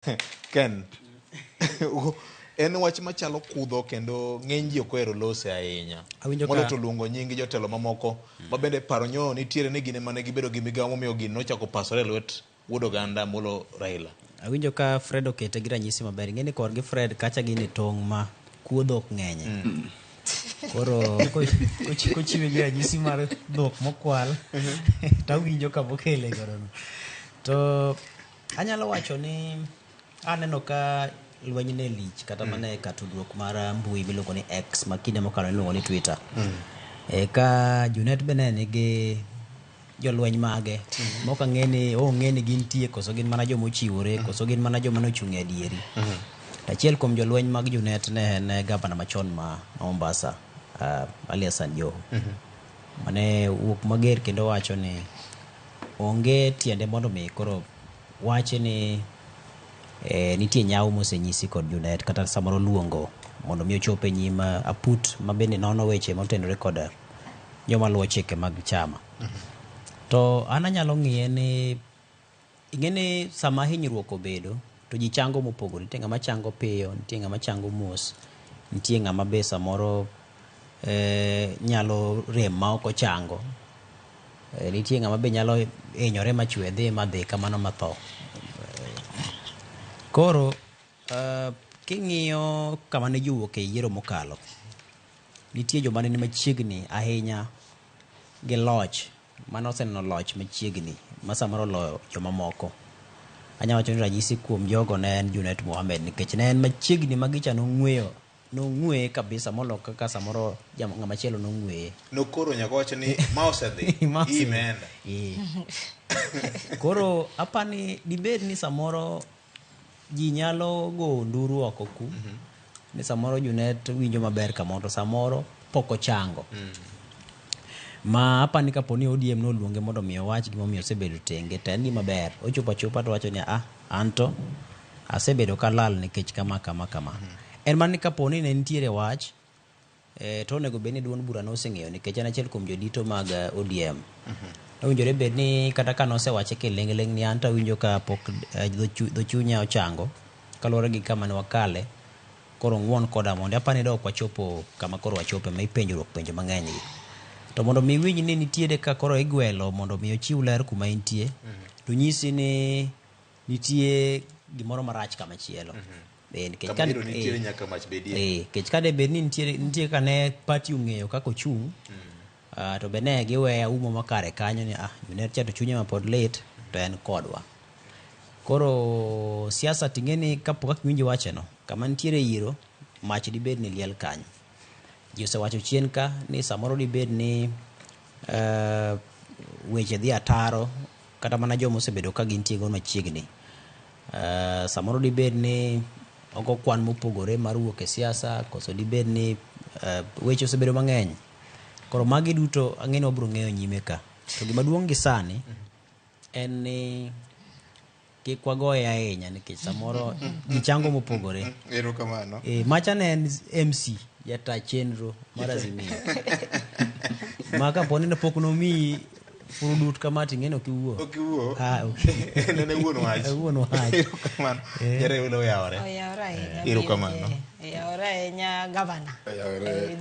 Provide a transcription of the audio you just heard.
Ken, en wach machalo kudho kendo ng'eny ji ok ohero lose ahinya. Molo to luongo nying jotelo mamoko ma bende paro nyo nitiere ni gine mane gibedo gi migawo momiyo gino nochako pasore lwet wuod oganda Molo Raila. Awinjo ka Fred okete gi ranyisi maber. Ing'eni korgi Fred kacha gini tong' ma kuodho ok ng'enye. Koro kochiwe gi ranyisi mar dhok mokwal tawinjo ka mokele godono. To anyalo wacho ni aneno ka lweny ne lich kata mane ka tudruok mar mbui miluongo ni X ma kinde mokalo iluongo ni Twitter. Ka Junet bende nigi jolweny mage mok ng'eni gintie koso gin mana joma ochiwore koso gin mana joma nochung' e adieri. Achiel kuom jolweny mag Junet ne en gavana machon ma Mombasa, Ali Hassan Joho. Mane wuok mager kendo wacho ni onge tiende mondo mi koro wache ni nitie nyawo mosenyisi kod Junet kata samoro luongo mondo mi ochope nyima aput ma bende nono weche motenore kod joma luwo chike mag chama. To an anyalo ng'iye ni ing'eni sama hinyruok obedo to ji chango mopogore. Nitie ng'ama chango piyo, nitie ng'ama chango mos, nitie ng'ama be samoro nyalo rem ma ok ochango, nitie ng'ama be nyalo hinyore machwe dhi madhi kamano matho. Koro king'iyo kama ne jowuok e yiero mokalo, nitie joma ne machiegni ahinya gi loch mane oseneno loch machiegni ma samoro loyo joma moko. Anyalo wacho ni ranyisi kuom jogo ne en Junet Mohamed nikech ne en machiegni ma gicha nong'weye kabisa molo kaka samoro ng'ama chielo nong'weye. Nokoro nyaka wacho ni ma osedhi imeenda. Koro apani dibed ni samoro ji nyalo go nduru oko ku ni samoro Junet winjo maber kamoro samoro pok ochango. Ma apani kaponi ODM noluonge mondo mi owach gimomiyo osebedo tenge to en gima ber. Ochopo achopa to wacho ni anto asebedo kalal nikech kama. En man ni kaponi ne nitiere wach to onego bed ni duond bura noseng'eyo nikech en achiel kuom jodito mag ODM. Owinjore bed ni kata ka nosewache kiling'ling ni anto awinjo ka pok dho chunya ochango kaluwore gi kama ne wakale. Koro ng'won koda mondo apani dok wachopo kama koro wachope ma ipenjruok penjo mang'eny gi. To mondo mi winj ni nitiere ka koro igwelo mondo mi ochiw ler kuma intie, to nyisi ni nitie gimoro marach kama chielo. Kama biro nitiere nyaka mach bedie. Kech kade bed ni nitie ka ne party ong'eyo kako chung', to be ne giweya umo makare kanyo ni Junet cha to chunye ma pod lit to en kodwa. Koro siasa ting'eni kapok akiwinjo wacheno, kama nitiere iro mach dibed ni liel kanyo. Ji osewacho chien ka ni samoro dibed ni weche dhi ataro kata mana joma osebedo ka gintie go machiegni. Samoro dibed ni ogo kwan mopogore mar wuok e siasa koso dibed ni weche osebedo mang'eny. Koro magi duto ang'eni wabiro ng'eyo nyime ka. To gima duong' gi sani en ni kik wagoye ahinya nikech samoro gichango mopogore. Erokamano. Macha ne en MC jata chenro mar Azimio. Maka poni ne pok nomiyi furudut kama ting'eni ok iwuo. Ok iwuo. Okay. Nene wuon wach. Wuon wach. Erokamano. Jere ulo yawore. Oyawore ahinya. Erokamano. Oyawore ahinya gavana.